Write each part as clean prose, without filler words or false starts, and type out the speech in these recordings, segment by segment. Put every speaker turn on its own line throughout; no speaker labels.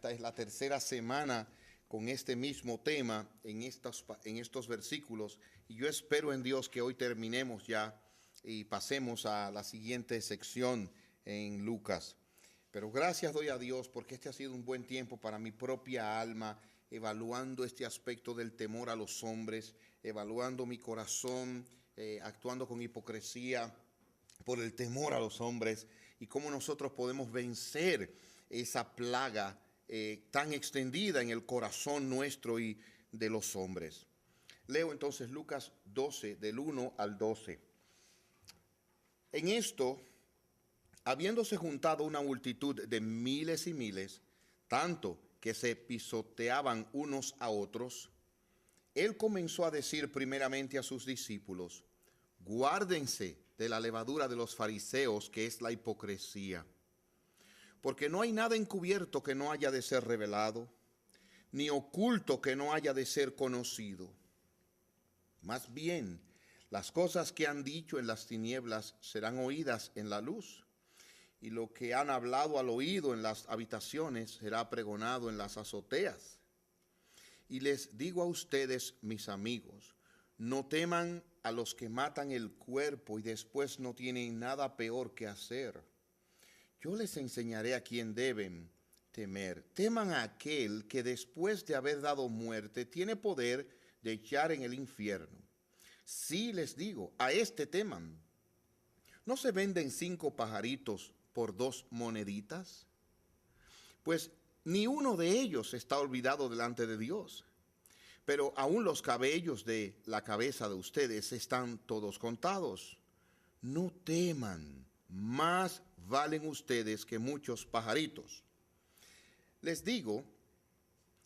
esta es la tercera semana con este mismo tema en estos versículos. Y yo espero en Dios que hoy terminemos ya y pasemos a la siguiente sección en Lucas. Pero gracias doy a Dios porque este ha sido un buen tiempo para mi propia alma, evaluando este aspecto del temor a los hombres, evaluando mi corazón, actuando con hipocresía por el temor a los hombres y cómo nosotros podemos vencer esa plaga tan extendida en el corazón nuestro y de los hombres. Leo entonces Lucas 12, del 1 al 12. En esto, habiéndose juntado una multitud de miles y miles, tanto que se pisoteaban unos a otros, él comenzó a decir primeramente a sus discípulos: guárdense de la levadura de los fariseos, que es la hipocresía. Porque no hay nada encubierto que no haya de ser revelado, ni oculto que no haya de ser conocido. Más bien, las cosas que han dicho en las tinieblas serán oídas en la luz, y lo que han hablado al oído en las habitaciones será pregonado en las azoteas. Y les digo a ustedes, mis amigos, no teman a los que matan el cuerpo y después no tienen nada peor que hacer. Yo les enseñaré a quién deben temer. Teman a aquel que después de haber dado muerte tiene poder de echar en el infierno. Sí les digo, a este teman. ¿No se venden 5 pajaritos por 2 moneditas? Pues ni uno de ellos está olvidado delante de Dios. Pero aún los cabellos de la cabeza de ustedes están todos contados. No teman, más valen ustedes que muchos pajaritos. Les digo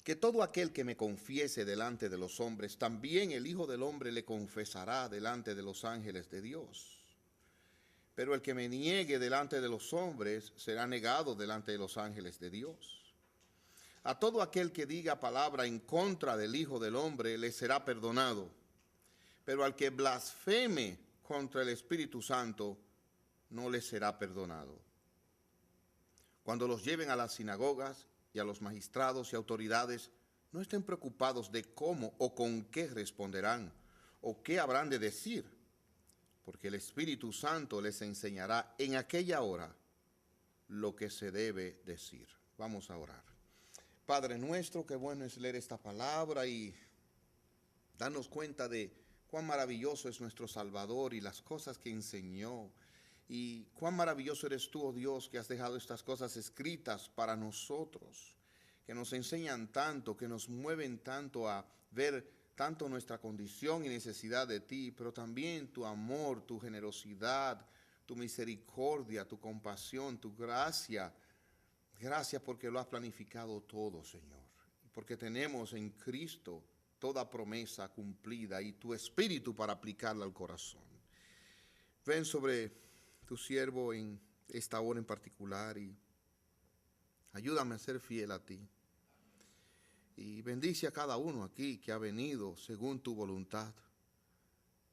que todo aquel que me confiese delante de los hombres, también el Hijo del Hombre le confesará delante de los ángeles de Dios. Pero el que me niegue delante de los hombres será negado delante de los ángeles de Dios. A todo aquel que diga palabra en contra del Hijo del Hombre le será perdonado, pero al que blasfeme contra el Espíritu Santo no le será perdonado. Cuando los lleven a las sinagogas y a los magistrados y autoridades, no estén preocupados de cómo o con qué responderán o qué habrán de decir, porque el Espíritu Santo les enseñará en aquella hora lo que se debe decir. Vamos a orar. Padre nuestro, qué bueno es leer esta palabra y darnos cuenta de cuán maravilloso es nuestro Salvador y las cosas que enseñó. Y cuán maravilloso eres tú, oh Dios, que has dejado estas cosas escritas para nosotros, que nos enseñan tanto, que nos mueven tanto a ver tanto nuestra condición y necesidad de ti, pero también tu amor, tu generosidad, tu misericordia, tu compasión, tu gracia. Gracias porque lo has planificado todo, Señor, porque tenemos en Cristo toda promesa cumplida y tu Espíritu para aplicarla al corazón. Ven sobre tu siervo en esta hora en particular y ayúdame a ser fiel a ti. Y bendice a cada uno aquí que ha venido según tu voluntad.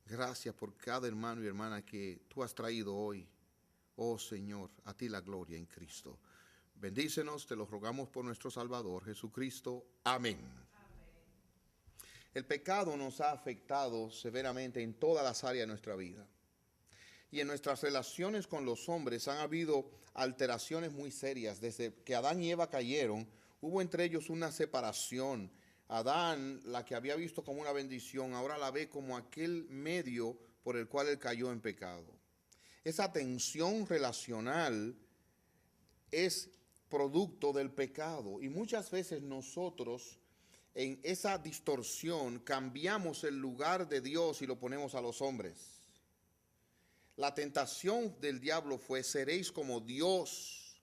Gracias por cada hermano y hermana que tú has traído hoy. Oh Señor, a ti la gloria en Cristo. Bendícenos, te lo rogamos por nuestro Salvador Jesucristo. Amén. El pecado nos ha afectado severamente en todas las áreas de nuestra vida. Y en nuestras relaciones con los hombres han habido alteraciones muy serias. Desde que Adán y Eva cayeron, hubo entre ellos una separación. Adán, la que había visto como una bendición, ahora la ve como aquel medio por el cual él cayó en pecado. Esa tensión relacional es producto del pecado y muchas veces nosotros en esa distorsión cambiamos el lugar de Dios y lo ponemos a los hombres. La tentación del diablo fue: seréis como Dios,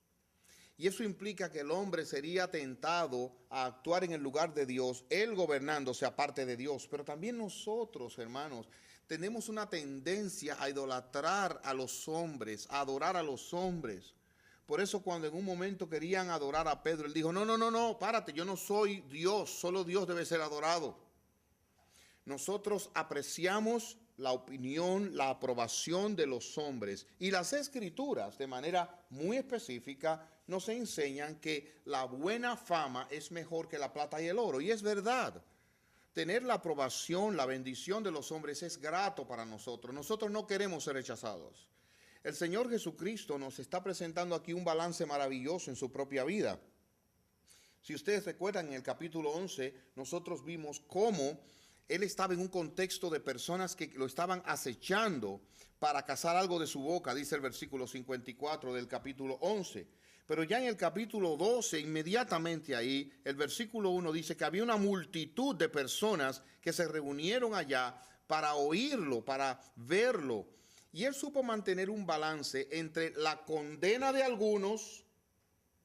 y eso implica que el hombre sería tentado a actuar en el lugar de Dios, él gobernándose aparte de Dios. Pero también nosotros, hermanos, tenemos una tendencia a idolatrar a los hombres, a adorar a los hombres. Por eso cuando en un momento querían adorar a Pedro, él dijo: no, párate, yo no soy Dios, solo Dios debe ser adorado. Nosotros apreciamos la opinión, la aprobación de los hombres, y las Escrituras de manera muy específica nos enseñan que la buena fama es mejor que la plata y el oro. Y es verdad. Tener la aprobación, la bendición de los hombres es grato para nosotros. Nosotros no queremos ser rechazados. El Señor Jesucristo nos está presentando aquí un balance maravilloso en su propia vida. Si ustedes recuerdan, en el capítulo 11, nosotros vimos cómo Él estaba en un contexto de personas que lo estaban acechando para cazar algo de su boca, dice el versículo 54 del capítulo 11. Pero ya en el capítulo 12, inmediatamente ahí, el versículo 1 dice que había una multitud de personas que se reunieron allá para oírlo, para verlo. Y Él supo mantener un balance entre la condena de algunos,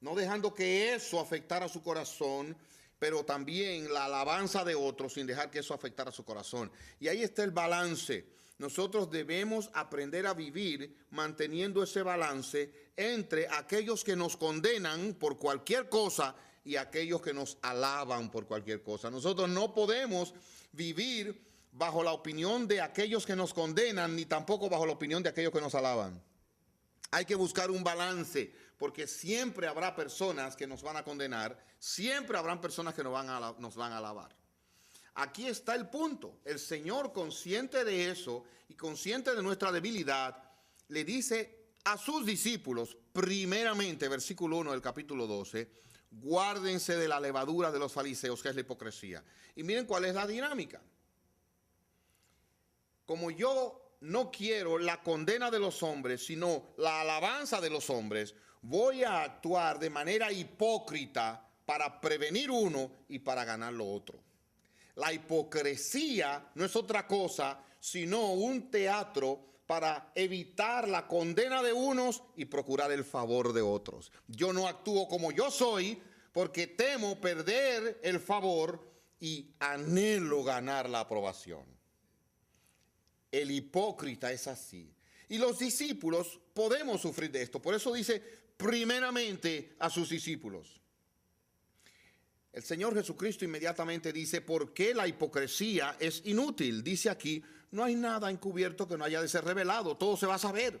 no dejando que eso afectara su corazón, pero también la alabanza de otros sin dejar que eso afectara su corazón. Y ahí está el balance. Nosotros debemos aprender a vivir manteniendo ese balance entre aquellos que nos condenan por cualquier cosa y aquellos que nos alaban por cualquier cosa. Nosotros no podemos vivir bajo la opinión de aquellos que nos condenan, ni tampoco bajo la opinión de aquellos que nos alaban. Hay que buscar un balance, porque siempre habrá personas que nos van a condenar, siempre habrán personas que nos van a alabar. Aquí está el punto. El Señor, consciente de eso y consciente de nuestra debilidad, le dice a sus discípulos, primeramente, versículo 1 del capítulo 12, guárdense de la levadura de los fariseos, que es la hipocresía. Y miren cuál es la dinámica. Como yo no quiero la condena de los hombres, sino la alabanza de los hombres, voy a actuar de manera hipócrita para prevenir uno y para ganar lo otro. La hipocresía no es otra cosa sino un teatro para evitar la condena de unos y procurar el favor de otros. Yo no actúo como yo soy porque temo perder el favor y anhelo ganar la aprobación. El hipócrita es así. Y los discípulos podemos sufrir de esto. Por eso dice primeramente a sus discípulos. El Señor Jesucristo inmediatamente dice por qué la hipocresía es inútil. Dice aquí, no hay nada encubierto que no haya de ser revelado. Todo se va a saber.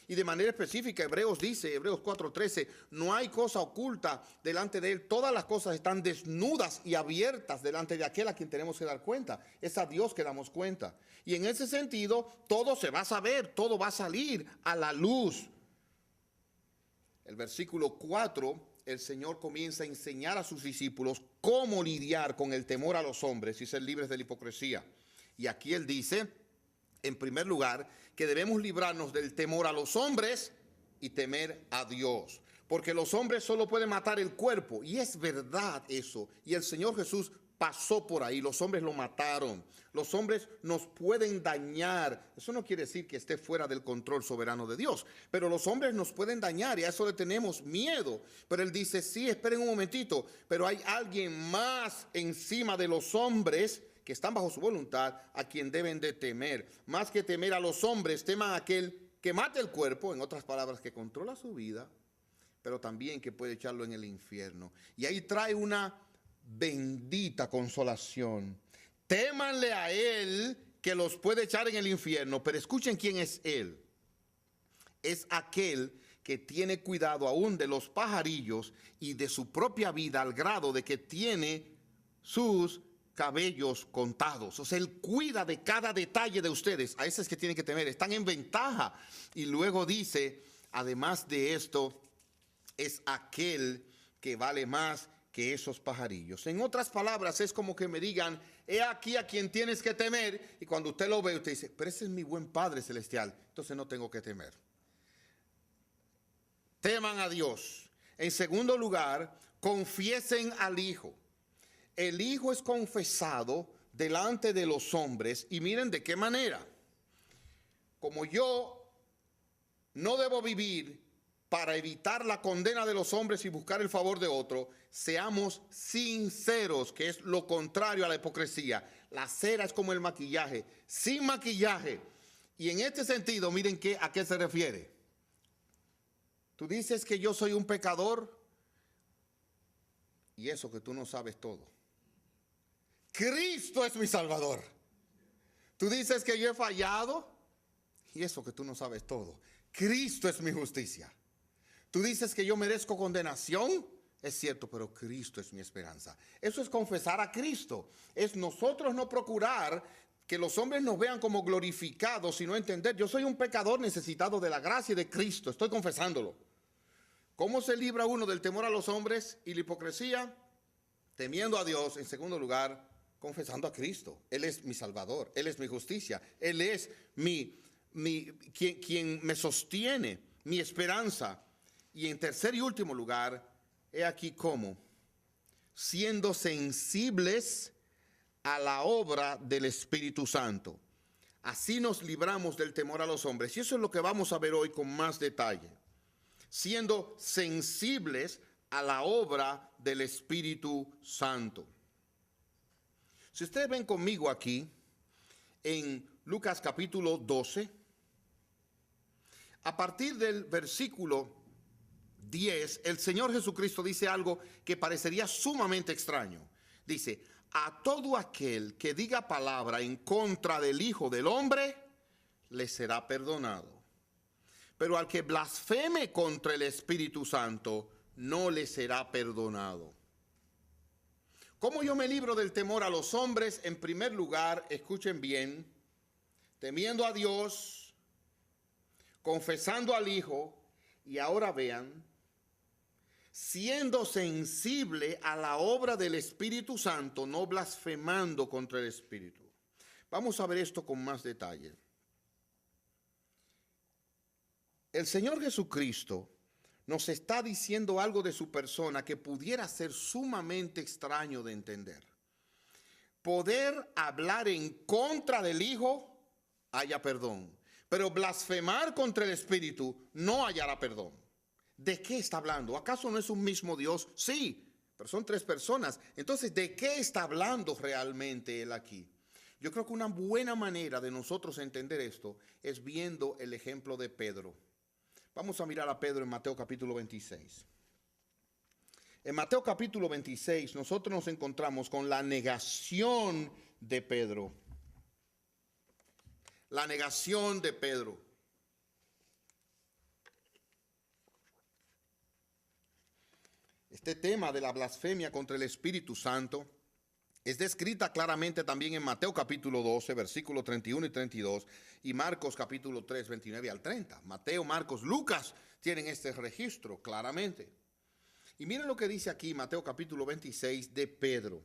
Y de manera específica, Hebreos dice, Hebreos 4:13, no hay cosa oculta delante de Él. Todas las cosas están desnudas y abiertas delante de aquel a quien tenemos que dar cuenta. Es a Dios que damos cuenta. Y en ese sentido, todo se va a saber, todo va a salir a la luz. El versículo 4, el Señor comienza a enseñar a sus discípulos cómo lidiar con el temor a los hombres y ser libres de la hipocresía. Y aquí Él dice, en primer lugar, que debemos librarnos del temor a los hombres y temer a Dios. Porque los hombres solo pueden matar el cuerpo. Y es verdad eso. Y el Señor Jesús pasó por ahí. Los hombres lo mataron. Los hombres nos pueden dañar. Eso no quiere decir que esté fuera del control soberano de Dios. Pero los hombres nos pueden dañar y a eso le tenemos miedo. Pero Él dice, sí, esperen un momentito. Pero hay alguien más encima de los hombres que están bajo su voluntad, a quien deben de temer. Más que temer a los hombres, teman a aquel que mata el cuerpo, en otras palabras, que controla su vida, pero también que puede echarlo en el infierno. Y ahí trae una bendita consolación. Témanle a Él que los puede echar en el infierno, pero escuchen quién es Él. Es aquel que tiene cuidado aún de los pajarillos y de su propia vida al grado de que tiene sus cabellos contados. O sea, Él cuida de cada detalle de ustedes. A esos que tienen que temer, están en ventaja. Y luego dice, además de esto, es aquel que vale más que esos pajarillos. En otras palabras, es como que me digan, he aquí a quien tienes que temer. Y cuando usted lo ve, usted dice, pero ese es mi buen Padre Celestial, entonces no tengo que temer. Teman a Dios. En segundo lugar, confiesen al Hijo. El Hijo es confesado delante de los hombres y miren de qué manera. Como yo no debo vivir para evitar la condena de los hombres y buscar el favor de otro, seamos sinceros, que es lo contrario a la hipocresía. La cera es como el maquillaje, sin maquillaje. Y en este sentido, miren a qué se refiere. Tú dices que yo soy un pecador y eso que tú no sabes todo. Cristo es mi Salvador. Tú dices que yo he fallado y eso que tú no sabes todo. Cristo es mi justicia. Tú dices que yo merezco condenación. Es cierto, pero Cristo es mi esperanza. Eso es confesar a Cristo. Es nosotros no procurar que los hombres nos vean como glorificados, sino entender, yo soy un pecador necesitado de la gracia de Cristo. Estoy confesándolo. ¿Cómo se libra uno del temor a los hombres y la hipocresía? Temiendo a Dios. En segundo lugar, confesando a Cristo. Él es mi Salvador. Él es mi justicia. Él es quien me sostiene, mi esperanza. Y en tercer y último lugar, he aquí cómo, siendo sensibles a la obra del Espíritu Santo. Así nos libramos del temor a los hombres. Y eso es lo que vamos a ver hoy con más detalle. Siendo sensibles a la obra del Espíritu Santo. Si ustedes ven conmigo aquí, en Lucas capítulo 12, a partir del versículo 10, el Señor Jesucristo dice algo que parecería sumamente extraño. Dice, a todo aquel que diga palabra en contra del Hijo del Hombre, le será perdonado. Pero al que blasfeme contra el Espíritu Santo, no le será perdonado. ¿Cómo yo me libro del temor a los hombres? En primer lugar, escuchen bien, temiendo a Dios, confesando al Hijo, y ahora vean, siendo sensible a la obra del Espíritu Santo, no blasfemando contra el Espíritu. Vamos a ver esto con más detalle. El Señor Jesucristo nos está diciendo algo de su persona que pudiera ser sumamente extraño de entender. Poder hablar en contra del Hijo, haya perdón. Pero blasfemar contra el Espíritu no hallará perdón. ¿De qué está hablando? ¿Acaso no es un mismo Dios? Sí, pero son tres personas. Entonces, ¿de qué está hablando realmente él aquí? Yo creo que una buena manera de nosotros entender esto es viendo el ejemplo de Pedro. Vamos a mirar a Pedro en Mateo capítulo 26. En Mateo capítulo 26 nosotros nos encontramos con la negación de Pedro. La negación de Pedro. Este tema de la blasfemia contra el Espíritu Santo es descrita claramente también en Mateo capítulo 12, versículos 31 y 32, y Marcos capítulo 3, 29 al 30. Mateo, Marcos, Lucas tienen este registro claramente. Y miren lo que dice aquí Mateo capítulo 26 de Pedro,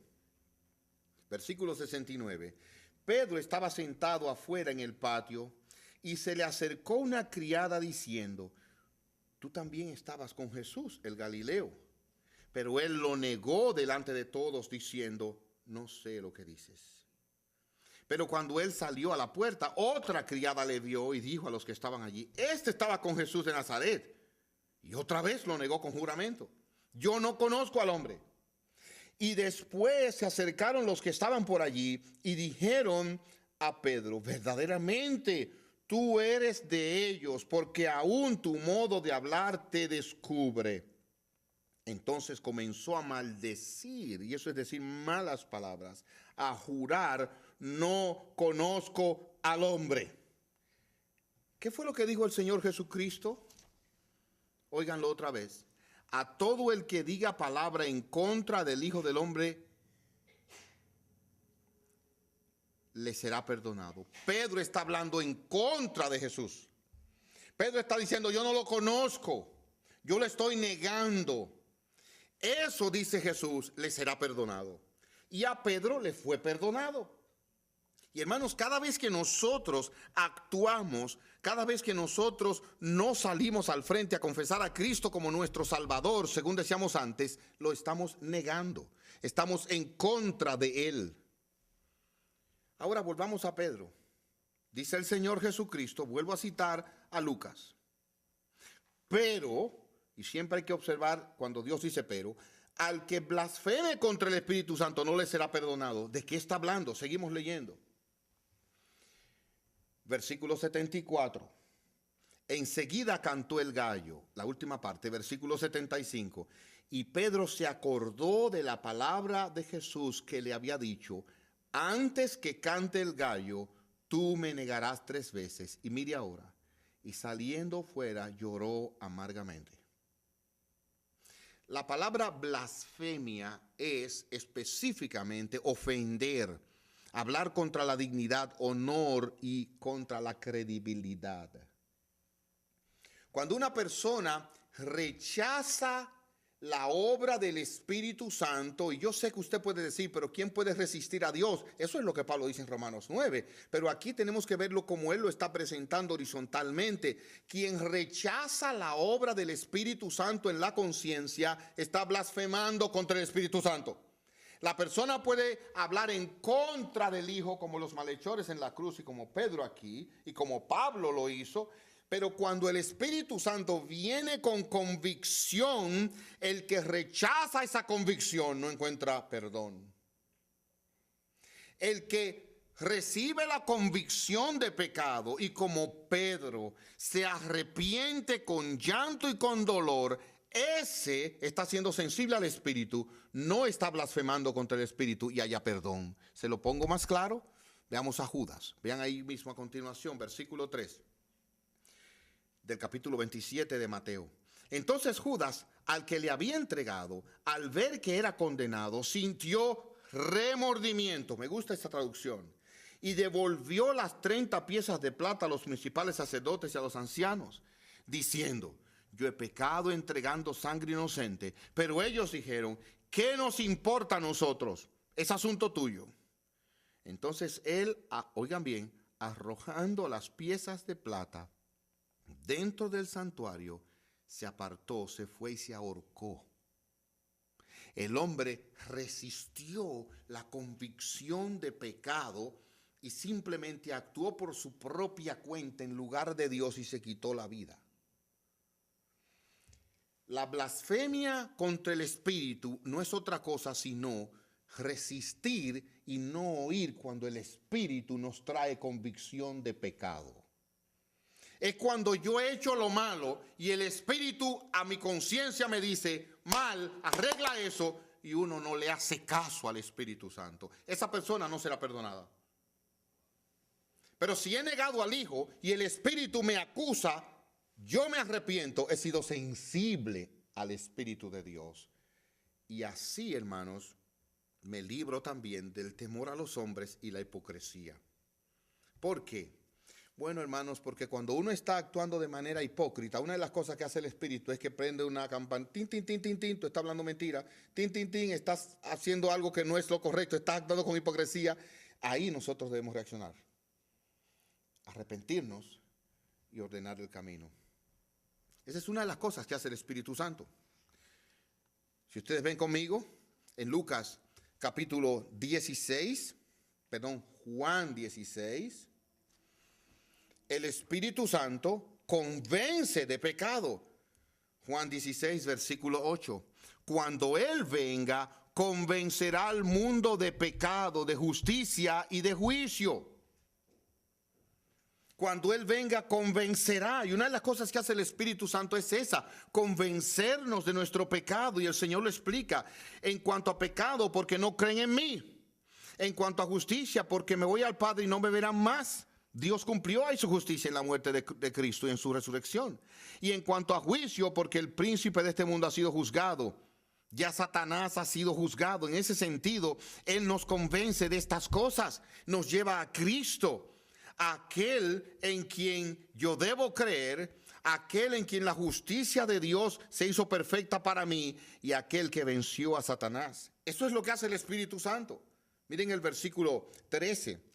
versículo 69. Pedro estaba sentado afuera en el patio y se le acercó una criada diciendo, tú también estabas con Jesús, el Galileo. Pero él lo negó delante de todos diciendo, no sé lo que dices. Pero cuando él salió a la puerta, otra criada le vio y dijo a los que estaban allí, este estaba con Jesús de Nazaret. Y otra vez lo negó con juramento. Yo no conozco al hombre. Y después se acercaron los que estaban por allí y dijeron a Pedro, verdaderamente tú eres de ellos, porque aún tu modo de hablar te descubre. Entonces comenzó a maldecir, y eso es decir malas palabras, a jurar, no conozco al hombre. ¿Qué fue lo que dijo el Señor Jesucristo? Óiganlo otra vez. A todo el que diga palabra en contra del Hijo del Hombre, le será perdonado. Pedro está hablando en contra de Jesús. Pedro está diciendo, yo no lo conozco, yo le estoy negando. Eso, dice Jesús, le será perdonado. Y a Pedro le fue perdonado. Y hermanos, cada vez que nosotros actuamos, cada vez que nosotros no salimos al frente a confesar a Cristo como nuestro Salvador, según decíamos antes, lo estamos negando. Estamos en contra de Él. Ahora volvamos a Pedro. Dice el Señor Jesucristo, vuelvo a citar a Lucas. Pero, y siempre hay que observar cuando Dios dice pero, al que blasfeme contra el Espíritu Santo no le será perdonado. ¿De qué está hablando? Seguimos leyendo. Versículo 74. Enseguida cantó el gallo, la última parte, versículo 75. Y Pedro se acordó de la palabra de Jesús que le había dicho, antes que cante el gallo, tú me negarás 3 veces. Y mire ahora, y saliendo fuera lloró amargamente. La palabra blasfemia es específicamente ofender, hablar contra la dignidad, honor y contra la credibilidad. Cuando una persona rechaza la obra del Espíritu Santo, y yo sé que usted puede decir, pero ¿quién puede resistir a Dios? Eso es lo que Pablo dice en Romanos 9, pero aquí tenemos que verlo como él lo está presentando horizontalmente. Quien rechaza la obra del Espíritu Santo en la conciencia está blasfemando contra el Espíritu Santo. La persona puede hablar en contra del Hijo como los malhechores en la cruz y como Pedro aquí y como Pablo lo hizo. Pero cuando el Espíritu Santo viene con convicción, el que rechaza esa convicción no encuentra perdón. El que recibe la convicción de pecado y como Pedro se arrepiente con llanto y con dolor, ese está siendo sensible al Espíritu, no está blasfemando contra el Espíritu y haya perdón. ¿Se lo pongo más claro? Veamos a Judas. Vean ahí mismo a continuación, versículo 3. Del capítulo 27 de Mateo. Entonces Judas, al que le había entregado, al ver que era condenado, sintió remordimiento. Me gusta esta traducción. Y devolvió las 30 piezas de plata a los principales sacerdotes y a los ancianos, diciendo: yo he pecado entregando sangre inocente. Pero ellos dijeron: ¿qué nos importa a nosotros? Es asunto tuyo. Entonces él, oigan bien, arrojando las piezas de plata dentro del santuario, se apartó, se fue y se ahorcó. El hombre resistió la convicción de pecado y simplemente actuó por su propia cuenta en lugar de Dios y se quitó la vida. La blasfemia contra el Espíritu no es otra cosa sino resistir y no oír cuando el Espíritu nos trae convicción de pecado. Es cuando yo he hecho lo malo y el Espíritu a mi conciencia me dice: mal, arregla eso, y uno no le hace caso al Espíritu Santo. Esa persona no será perdonada. Pero si he negado al Hijo y el Espíritu me acusa, yo me arrepiento, he sido sensible al Espíritu de Dios. Y así, hermanos, me libro también del temor a los hombres y la hipocresía. ¿Por qué? Bueno, hermanos, porque cuando uno está actuando de manera hipócrita, una de las cosas que hace el Espíritu es que prende una campana, tin, tin, tin, tin, tin, tú estás hablando mentira, tin, tin, tin, estás haciendo algo que no es lo correcto, estás actuando con hipocresía. Ahí nosotros debemos reaccionar, arrepentirnos y ordenar el camino. Esa es una de las cosas que hace el Espíritu Santo. Si ustedes ven conmigo, en Lucas capítulo 16, Juan 16, el Espíritu Santo convence de pecado. Juan 16, versículo 8. Cuando Él venga, convencerá al mundo de pecado, de justicia y de juicio. Cuando Él venga, convencerá. Y una de las cosas que hace el Espíritu Santo es esa: convencernos de nuestro pecado. Y el Señor lo explica. En cuanto a pecado, porque no creen en mí. En cuanto a justicia, porque me voy al Padre y no me verán más. Dios cumplió ahí su justicia en la muerte de Cristo y en su resurrección. Y en cuanto a juicio, porque el príncipe de este mundo ha sido juzgado. Ya Satanás ha sido juzgado. En ese sentido, Él nos convence de estas cosas. Nos lleva a Cristo, aquel en quien yo debo creer, aquel en quien la justicia de Dios se hizo perfecta para mí y aquel que venció a Satanás. Eso es lo que hace el Espíritu Santo. Miren el versículo 13.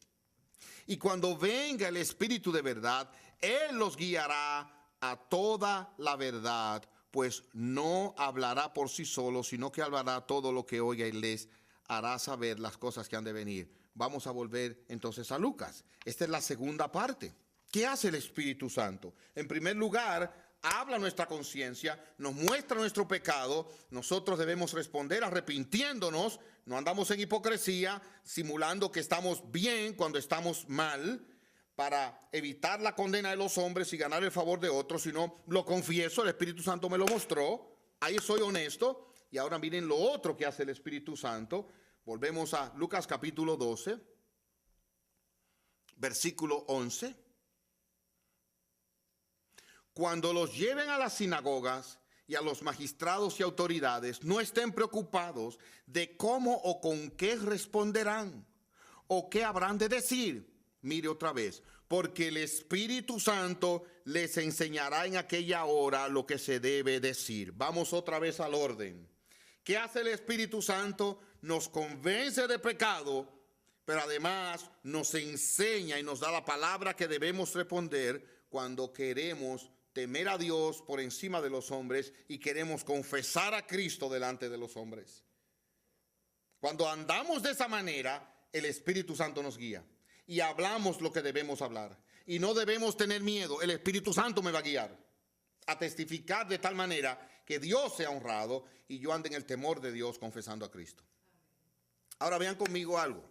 Y cuando venga el Espíritu de verdad, Él los guiará a toda la verdad, pues no hablará por sí solo, sino que hablará todo lo que oiga y les hará saber las cosas que han de venir. Vamos a volver entonces a Lucas. Esta es la segunda parte. ¿Qué hace el Espíritu Santo? En primer lugar, habla nuestra conciencia, nos muestra nuestro pecado. Nosotros debemos responder arrepintiéndonos. No andamos en hipocresía, simulando que estamos bien cuando estamos mal, para evitar la condena de los hombres y ganar el favor de otros, sino lo confieso, el Espíritu Santo me lo mostró, ahí soy honesto. Y ahora miren lo otro que hace el Espíritu Santo. Volvemos a Lucas capítulo 12, versículo 11. Cuando los lleven a las sinagogas y a los magistrados y autoridades, no estén preocupados de cómo o con qué responderán o qué habrán de decir. Mire otra vez, porque el Espíritu Santo les enseñará en aquella hora lo que se debe decir. Vamos otra vez al orden. ¿Qué hace el Espíritu Santo? Nos convence de pecado, pero además nos enseña y nos da la palabra que debemos responder cuando queremos temer a Dios por encima de los hombres y queremos confesar a Cristo delante de los hombres. Cuando andamos de esa manera, el Espíritu Santo nos guía y hablamos lo que debemos hablar. Y no debemos tener miedo, el Espíritu Santo me va a guiar a testificar de tal manera que Dios sea honrado y yo ande en el temor de Dios confesando a Cristo. Ahora vean conmigo algo.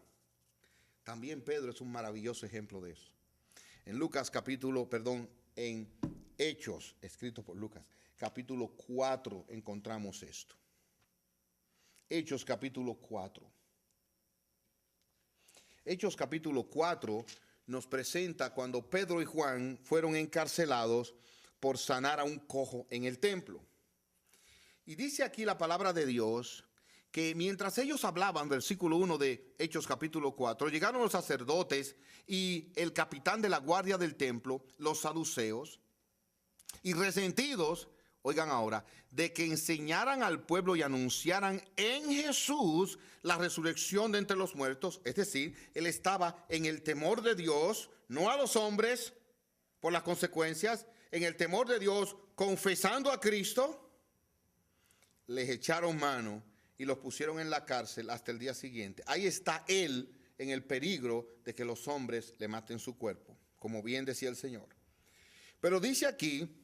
También Pedro es un maravilloso ejemplo de eso. En en Hechos, escrito por Lucas, capítulo 4, encontramos esto. Hechos capítulo 4. Hechos capítulo 4 nos presenta cuando Pedro y Juan fueron encarcelados por sanar a un cojo en el templo. Y dice aquí la palabra de Dios que mientras ellos hablaban, versículo 1 de Hechos capítulo 4, llegaron los sacerdotes y el capitán de la guardia del templo, los saduceos, y resentidos, oigan ahora, de que enseñaran al pueblo y anunciaran en Jesús la resurrección de entre los muertos. Es decir, él estaba en el temor de Dios, no a los hombres por las consecuencias, en el temor de Dios, confesando a Cristo. Les echaron mano y los pusieron en la cárcel hasta el día siguiente. Ahí está él en el peligro de que los hombres le maten su cuerpo, como bien decía el Señor. Pero dice aquí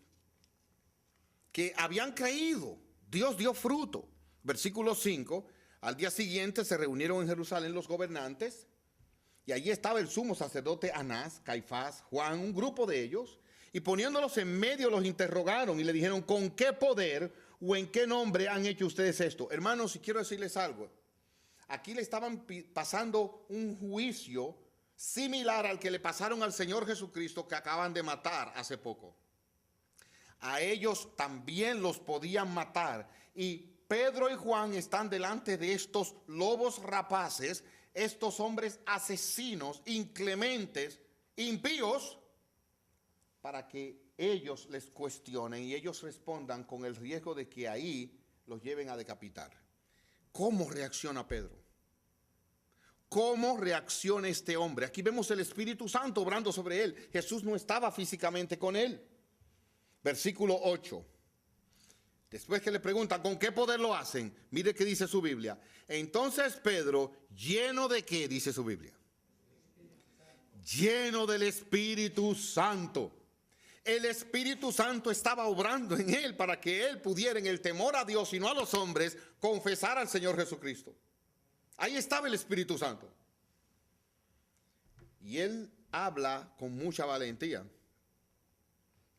que habían creído, Dios dio fruto. Versículo 5, al día siguiente se reunieron en Jerusalén los gobernantes, y allí estaba el sumo sacerdote Anás, Caifás, Juan, un grupo de ellos, y poniéndolos en medio los interrogaron y le dijeron, ¿con qué poder o en qué nombre han hecho ustedes esto? Hermanos, si quiero decirles algo, aquí le estaban pasando un juicio similar al que le pasaron al Señor Jesucristo que acaban de matar hace poco. A ellos también los podían matar. Y Pedro y Juan están delante de estos lobos rapaces, estos hombres asesinos, inclementes, impíos, para que ellos les cuestionen y ellos respondan con el riesgo de que ahí los lleven a decapitar. ¿Cómo reacciona Pedro? ¿Cómo reacciona este hombre? Aquí vemos el Espíritu Santo obrando sobre él. Jesús no estaba físicamente con él. Versículo 8. Después que le preguntan con qué poder lo hacen, mire qué dice su Biblia. Entonces Pedro, lleno de qué, dice su Biblia. Lleno del Espíritu Santo. El Espíritu Santo estaba obrando en él para que él pudiera, en el temor a Dios y no a los hombres, confesar al Señor Jesucristo. Ahí estaba el Espíritu Santo. Y él habla con mucha valentía.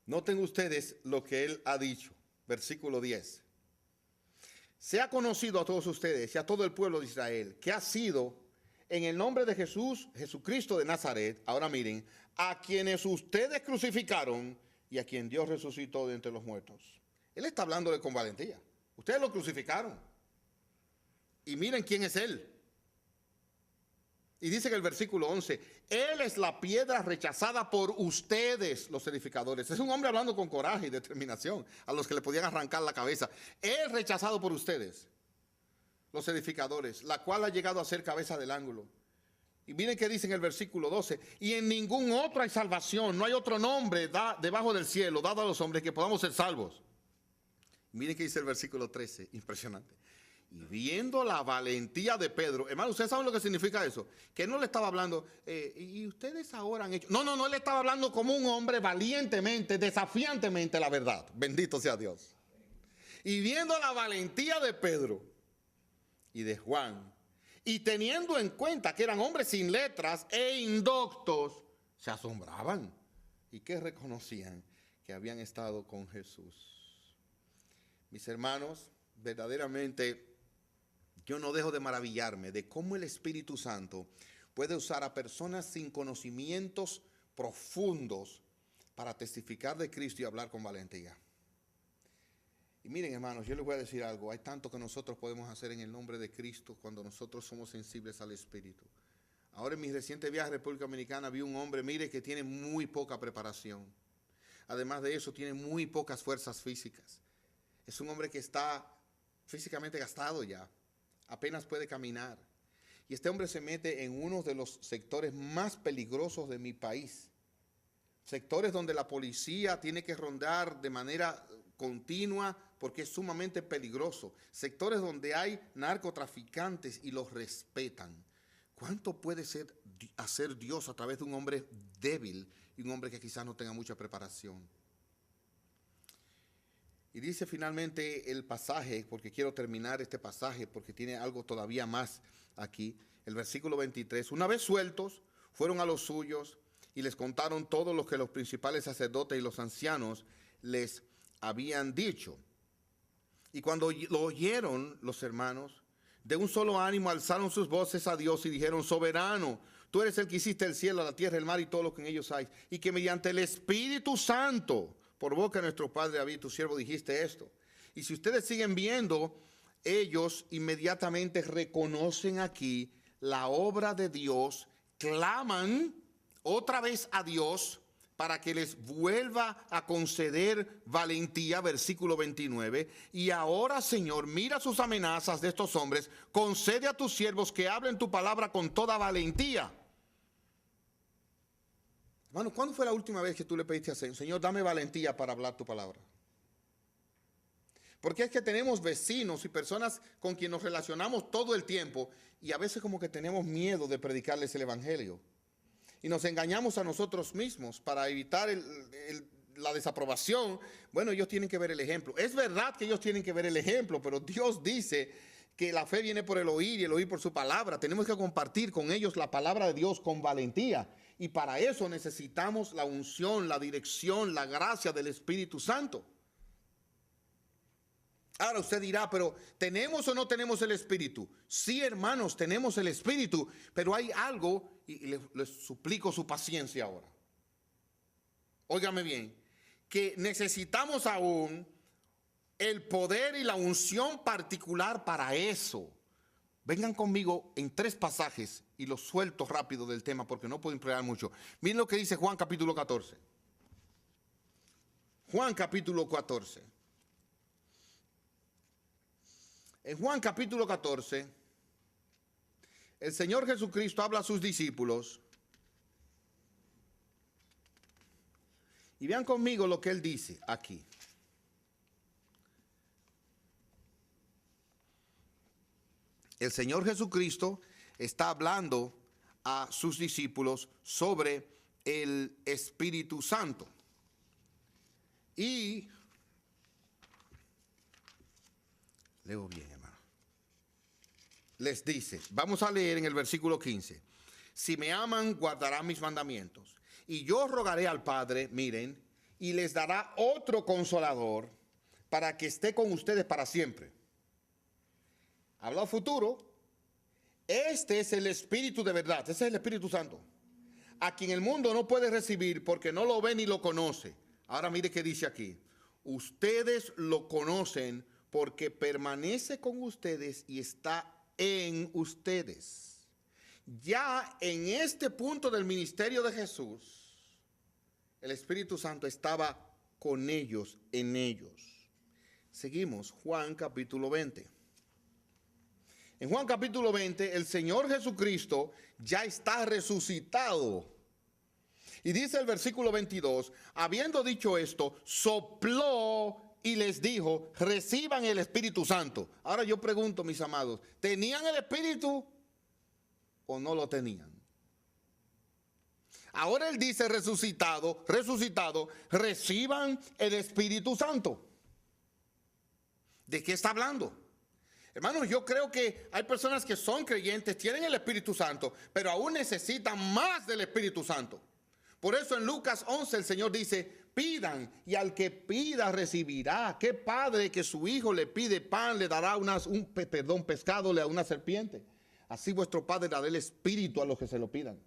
Noten ustedes lo que él ha dicho. Versículo 10. Sea conocido a todos ustedes y a todo el pueblo de Israel que ha sido en el nombre de Jesús, Jesucristo de Nazaret, ahora miren, a quienes ustedes crucificaron y a quien Dios resucitó de entre los muertos. Él está hablándole con valentía. Ustedes lo crucificaron. Y miren quién es él. Y dice en el versículo 11, él es la piedra rechazada por ustedes, los edificadores. Es un hombre hablando con coraje y determinación a los que le podían arrancar la cabeza. Él rechazado por ustedes, los edificadores, la cual ha llegado a ser cabeza del ángulo. Y miren qué dice en el versículo 12, y en ningún otro hay salvación, no hay otro nombre debajo del cielo dado a los hombres que podamos ser salvos. Miren qué dice el versículo 13, impresionante. Y viendo la valentía de Pedro, hermano, ¿ustedes saben lo que significa eso? Que no le estaba hablando, y ustedes ahora han hecho... No, él estaba hablando como un hombre valientemente, desafiantemente la verdad. Bendito sea Dios. Y viendo la valentía de Pedro y de Juan, y teniendo en cuenta que eran hombres sin letras e indoctos, se asombraban y que reconocían que habían estado con Jesús. Mis hermanos, verdaderamente... yo no dejo de maravillarme de cómo el Espíritu Santo puede usar a personas sin conocimientos profundos para testificar de Cristo y hablar con valentía. Y miren, hermanos, yo les voy a decir algo. Hay tanto que nosotros podemos hacer en el nombre de Cristo cuando nosotros somos sensibles al Espíritu. Ahora en mi reciente viaje a República Dominicana vi un hombre, mire, que tiene muy poca preparación. Además de eso, tiene muy pocas fuerzas físicas. Es un hombre que está físicamente gastado ya. Apenas puede caminar. Y este hombre se mete en uno de los sectores más peligrosos de mi país. Sectores donde la policía tiene que rondar de manera continua porque es sumamente peligroso. Sectores donde hay narcotraficantes y los respetan. ¿Cuánto puede hacer Dios a través de un hombre débil y un hombre que quizás no tenga mucha preparación? Y dice finalmente el pasaje, porque quiero terminar este pasaje porque tiene algo todavía más aquí, el versículo 23. Una vez sueltos, fueron a los suyos y les contaron todo lo que los principales sacerdotes y los ancianos les habían dicho. Y cuando lo oyeron los hermanos, de un solo ánimo alzaron sus voces a Dios y dijeron: soberano, tú eres el que hiciste el cielo, la tierra, el mar y todo lo que en ellos hay, y que mediante el Espíritu Santo, por boca de nuestro padre David, tu siervo, dijiste esto. Y si ustedes siguen viendo, ellos inmediatamente reconocen aquí la obra de Dios, claman otra vez a Dios para que les vuelva a conceder valentía, versículo 29. Y ahora, Señor, mira sus amenazas de estos hombres, concede a tus siervos que hablen tu palabra con toda valentía. Hermano, ¿cuándo fue la última vez que tú le pediste al Señor: Señor, dame valentía para hablar tu palabra? Porque es que tenemos vecinos y personas con quien nos relacionamos todo el tiempo y a veces como que tenemos miedo de predicarles el evangelio. Y nos engañamos a nosotros mismos para evitar la desaprobación. Bueno, ellos tienen que ver el ejemplo. Es verdad que ellos tienen que ver el ejemplo, pero Dios dice que la fe viene por el oír y el oír por su palabra. Tenemos que compartir con ellos la palabra de Dios con valentía. Y para eso necesitamos la unción, la dirección, la gracia del Espíritu Santo. Ahora usted dirá: pero ¿tenemos o no tenemos el Espíritu? Sí, hermanos, tenemos el Espíritu, pero hay algo, y les suplico su paciencia ahora. Óigame bien, que necesitamos aún el poder y la unción particular para eso. Vengan conmigo en 3 pasajes y los suelto rápido del tema porque no puedo emplear mucho. Miren lo que dice Juan capítulo 14. Juan capítulo 14. En Juan capítulo 14, el Señor Jesucristo habla a sus discípulos. Y vean conmigo lo que Él dice aquí. El Señor Jesucristo está hablando a sus discípulos sobre el Espíritu Santo. Y leo bien, hermano. Les dice, vamos a leer en el versículo 15. Si me aman, guardarán mis mandamientos. Y yo rogaré al Padre, miren, y les dará otro consolador para que esté con ustedes para siempre. Habla futuro. Este es el Espíritu de verdad. Ese es el Espíritu Santo. A quien el mundo no puede recibir porque no lo ve ni lo conoce. Ahora mire qué dice aquí. Ustedes lo conocen porque permanece con ustedes y está en ustedes. Ya en este punto del ministerio de Jesús, el Espíritu Santo estaba con ellos, en ellos. Seguimos, Juan capítulo 20. En Juan capítulo 20, el Señor Jesucristo ya está resucitado. Y dice el versículo 22, habiendo dicho esto, sopló y les dijo, reciban el Espíritu Santo. Ahora yo pregunto, mis amados, ¿tenían el Espíritu o no lo tenían? Ahora Él dice resucitado, reciban el Espíritu Santo. ¿De qué está hablando? Hermanos, yo creo que hay personas que son creyentes, tienen el Espíritu Santo, pero aún necesitan más del Espíritu Santo. Por eso en Lucas 11 el Señor dice, pidan y al que pida recibirá. ¿Qué padre que su hijo le pide pan le dará pescado le a una serpiente? Así vuestro Padre dará el Espíritu a los que se lo pidan.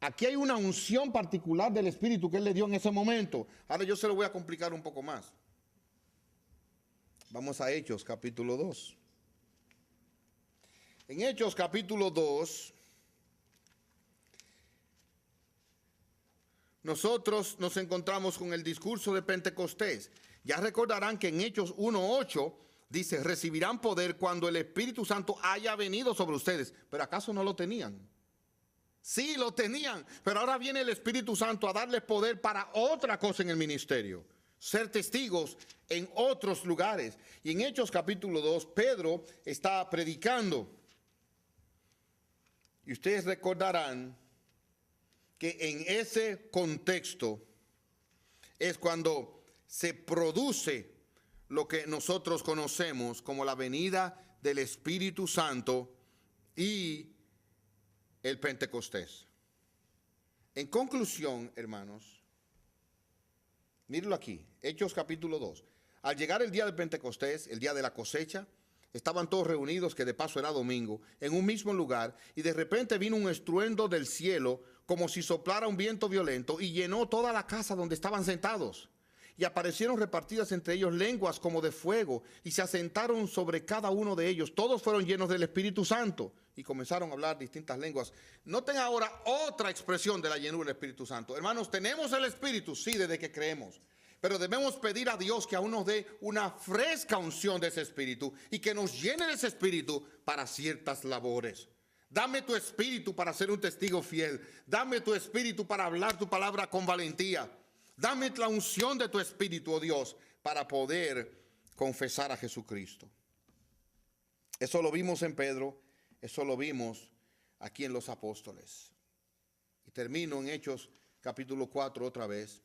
Aquí hay una unción particular del Espíritu que Él le dio en ese momento. Ahora yo se lo voy a complicar un poco más. Vamos a Hechos capítulo 2. En Hechos capítulo 2, nosotros nos encontramos con el discurso de Pentecostés. Ya recordarán que en Hechos 1:8 dice, recibirán poder cuando el Espíritu Santo haya venido sobre ustedes. Pero ¿acaso no lo tenían? Sí, lo tenían, pero ahora viene el Espíritu Santo a darles poder para otra cosa en el ministerio. Ser testigos en otros lugares. Y en Hechos capítulo 2, Pedro está predicando. Y ustedes recordarán que en ese contexto es cuando se produce lo que nosotros conocemos como la venida del Espíritu Santo y el Pentecostés. En conclusión, hermanos, mírenlo aquí, Hechos capítulo 2. Al llegar el día del Pentecostés, el día de la cosecha, estaban todos reunidos, que de paso era domingo, en un mismo lugar, y de repente vino un estruendo del cielo, como si soplara un viento violento, y llenó toda la casa donde estaban sentados. Y aparecieron repartidas entre ellos lenguas como de fuego, y se asentaron sobre cada uno de ellos. Todos fueron llenos del Espíritu Santo, y comenzaron a hablar distintas lenguas. Noten ahora otra expresión de la llenura del Espíritu Santo. Hermanos, tenemos el Espíritu, sí, desde que creemos. Pero debemos pedir a Dios que aún nos dé una fresca unción de ese Espíritu y que nos llene de ese Espíritu para ciertas labores. Dame tu Espíritu para ser un testigo fiel. Dame tu Espíritu para hablar tu palabra con valentía. Dame la unción de tu Espíritu, oh Dios, para poder confesar a Jesucristo. Eso lo vimos en Pedro, eso lo vimos aquí en los apóstoles. Y termino en Hechos capítulo 4 otra vez.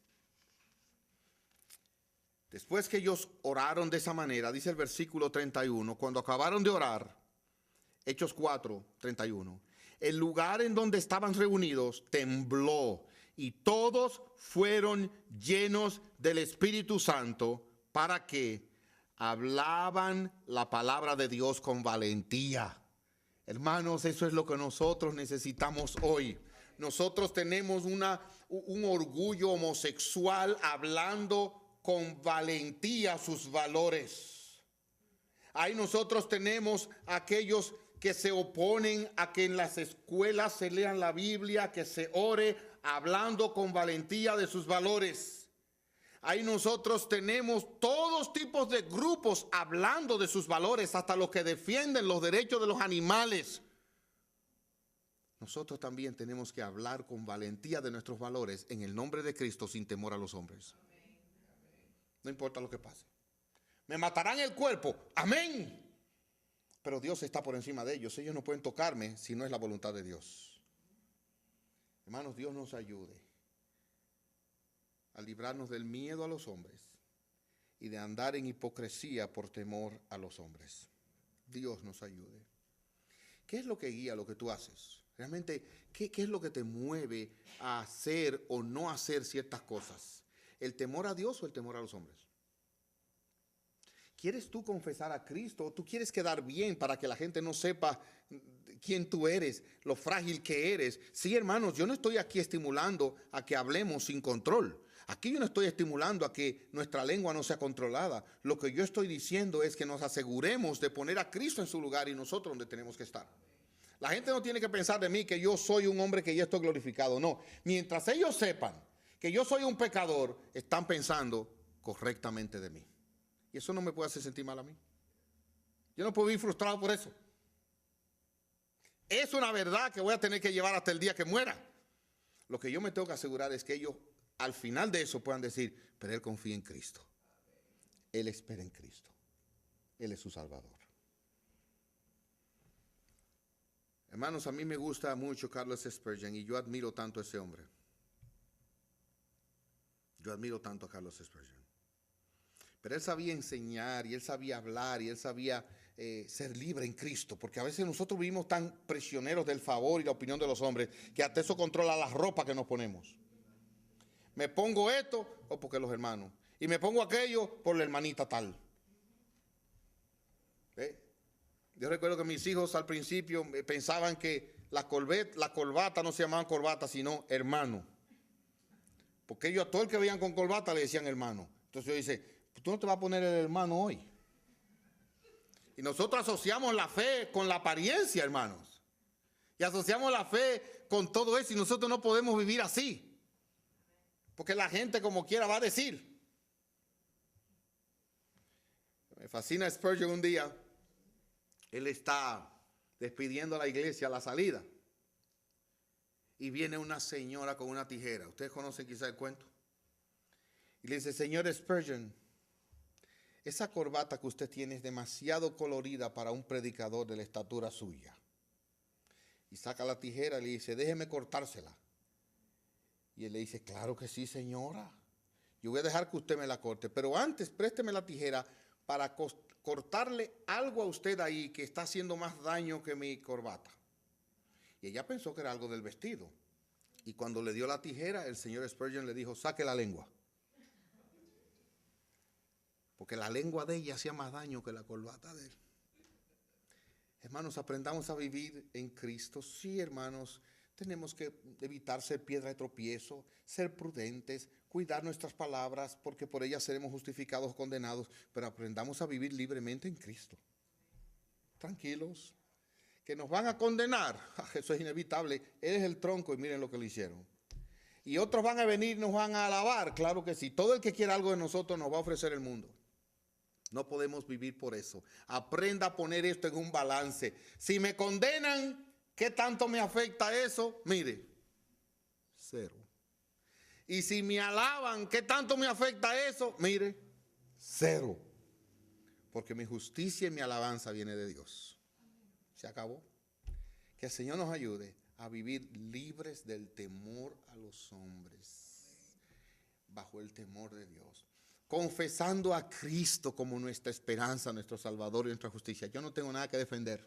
Después que ellos oraron de esa manera, dice el versículo 31, cuando acabaron de orar, Hechos 4, 31, el lugar en donde estaban reunidos tembló y todos fueron llenos del Espíritu Santo para que hablaban la palabra de Dios con valentía. Hermanos, eso es lo que nosotros necesitamos hoy. Nosotros tenemos un orgullo homosexual hablando con valentía sus valores. Ahí nosotros tenemos aquellos que se oponen a que en las escuelas se lean la Biblia, que se ore hablando con valentía de sus valores. Ahí nosotros tenemos todos tipos de grupos hablando de sus valores, hasta los que defienden los derechos de los animales. Nosotros también tenemos que hablar con valentía de nuestros valores en el nombre de Cristo sin temor a los hombres. No importa lo que pase. Me matarán el cuerpo. Amén. Pero Dios está por encima de ellos. Ellos no pueden tocarme si no es la voluntad de Dios. Hermanos, Dios nos ayude a librarnos del miedo a los hombres y de andar en hipocresía por temor a los hombres. Dios nos ayude. ¿Qué es lo que guía lo que tú haces? Realmente, ¿qué es lo que te mueve a hacer o no hacer ciertas cosas? ¿El temor a Dios o el temor a los hombres? ¿Quieres tú confesar a Cristo o tú quieres quedar bien para que la gente no sepa quién tú eres, lo frágil que eres? Sí, hermanos, yo no estoy aquí estimulando a que hablemos sin control. Aquí yo no estoy estimulando a que nuestra lengua no sea controlada. Lo que yo estoy diciendo es que nos aseguremos de poner a Cristo en su lugar y nosotros donde tenemos que estar. La gente no tiene que pensar de mí que yo soy un hombre que ya estoy glorificado. No, mientras ellos sepan que yo soy un pecador, están pensando correctamente de mí. Y eso no me puede hacer sentir mal a mí. Yo no puedo vivir frustrado por eso. Es una verdad que voy a tener que llevar hasta el día que muera. Lo que yo me tengo que asegurar es que ellos al final de eso puedan decir, pero él confía en Cristo. Él espera en Cristo. Él es su Salvador. Hermanos, a mí me gusta mucho Charles Spurgeon y yo admiro tanto a ese hombre. Yo admiro tanto a Charles Spurgeon. Pero él sabía enseñar y él sabía hablar y él sabía ser libre en Cristo. Porque a veces nosotros vivimos tan prisioneros del favor y la opinión de los hombres que hasta eso controla la ropa que nos ponemos. Me pongo esto o porque los hermanos. Y me pongo aquello por la hermanita tal. Yo recuerdo que mis hijos al principio pensaban que la corbata no se llamaban corbata sino hermano. Porque ellos a todo el que veían con corbata le decían hermano. Entonces yo dice, tú no te vas a poner el hermano hoy. Y nosotros asociamos la fe con la apariencia, hermanos. Y asociamos la fe con todo eso y nosotros no podemos vivir así. Porque la gente como quiera va a decir. Me fascina Spurgeon un día. Él está despidiendo a la iglesia a la salida. Y viene una señora con una tijera. Ustedes conocen quizá el cuento. Y le dice, señor Spurgeon, esa corbata que usted tiene es demasiado colorida para un predicador de la estatura suya. Y saca la tijera y le dice, déjeme cortársela. Y él le dice, claro que sí, señora. Yo voy a dejar que usted me la corte. Pero antes, présteme la tijera para cortarle algo a usted ahí que está haciendo más daño que mi corbata. Y ella pensó que era algo del vestido. Y cuando le dio la tijera, el señor Spurgeon le dijo, saque la lengua. Porque la lengua de ella hacía más daño que la corbata de él. Hermanos, aprendamos a vivir en Cristo. Sí, hermanos, tenemos que evitar ser piedra de tropiezo, ser prudentes, cuidar nuestras palabras, porque por ellas seremos justificados o condenados. Pero aprendamos a vivir libremente en Cristo. Tranquilos. Que nos van a condenar, eso es inevitable. Él es el tronco y miren lo que le hicieron. Y otros van a venir y nos van a alabar, claro que sí. Todo el que quiera algo de nosotros nos va a ofrecer el mundo. No podemos vivir por eso. Aprenda a poner esto en un balance. Si me condenan, ¿qué tanto me afecta eso? Mire, 0. Y si me alaban, ¿qué tanto me afecta eso? Mire, 0. Porque mi justicia y mi alabanza viene de Dios. Se acabó. Que el Señor nos ayude a vivir libres del temor a los hombres, bajo el temor de Dios, confesando a Cristo como nuestra esperanza, nuestro Salvador y nuestra justicia. Yo no tengo nada que defender.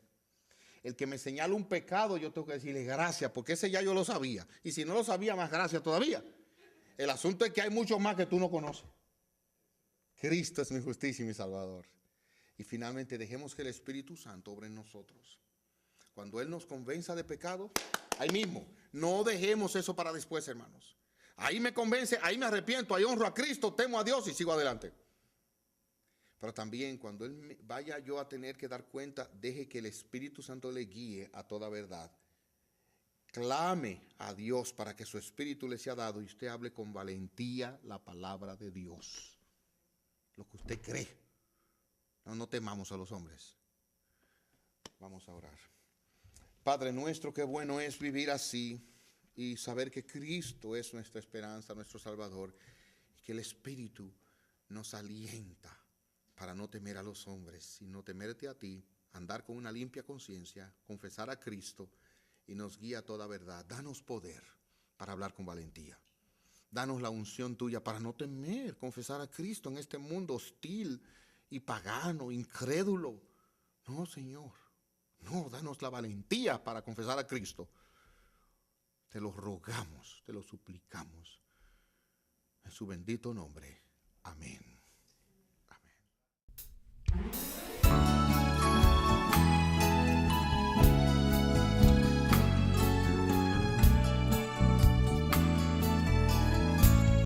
El que me señala un pecado, yo tengo que decirle gracias, porque ese ya yo lo sabía. Y si no lo sabía, más gracias todavía. El asunto es que hay muchos más que tú no conoces. Cristo es mi justicia y mi Salvador. Y finalmente dejemos que el Espíritu Santo obre en nosotros. Cuando Él nos convenza de pecado, ahí mismo. No dejemos eso para después, hermanos. Ahí me convence, ahí me arrepiento, ahí honro a Cristo, temo a Dios y sigo adelante. Pero también cuando Él vaya yo a tener que dar cuenta, deje que el Espíritu Santo le guíe a toda verdad. Clame a Dios para que su Espíritu le sea dado y usted hable con valentía la palabra de Dios. Lo que usted cree. No temamos a los hombres. Vamos a orar. Padre nuestro, qué bueno es vivir así y saber que Cristo es nuestra esperanza, nuestro Salvador, y que el Espíritu nos alienta para no temer a los hombres, sino temerte a ti, andar con una limpia conciencia, confesar a Cristo y nos guía a toda verdad. Danos poder para hablar con valentía. Danos la unción tuya para no temer, confesar a Cristo en este mundo hostil y pagano, incrédulo. No, Señor. No, danos la valentía para confesar a Cristo. Te lo rogamos, te lo suplicamos. En su bendito nombre. Amén.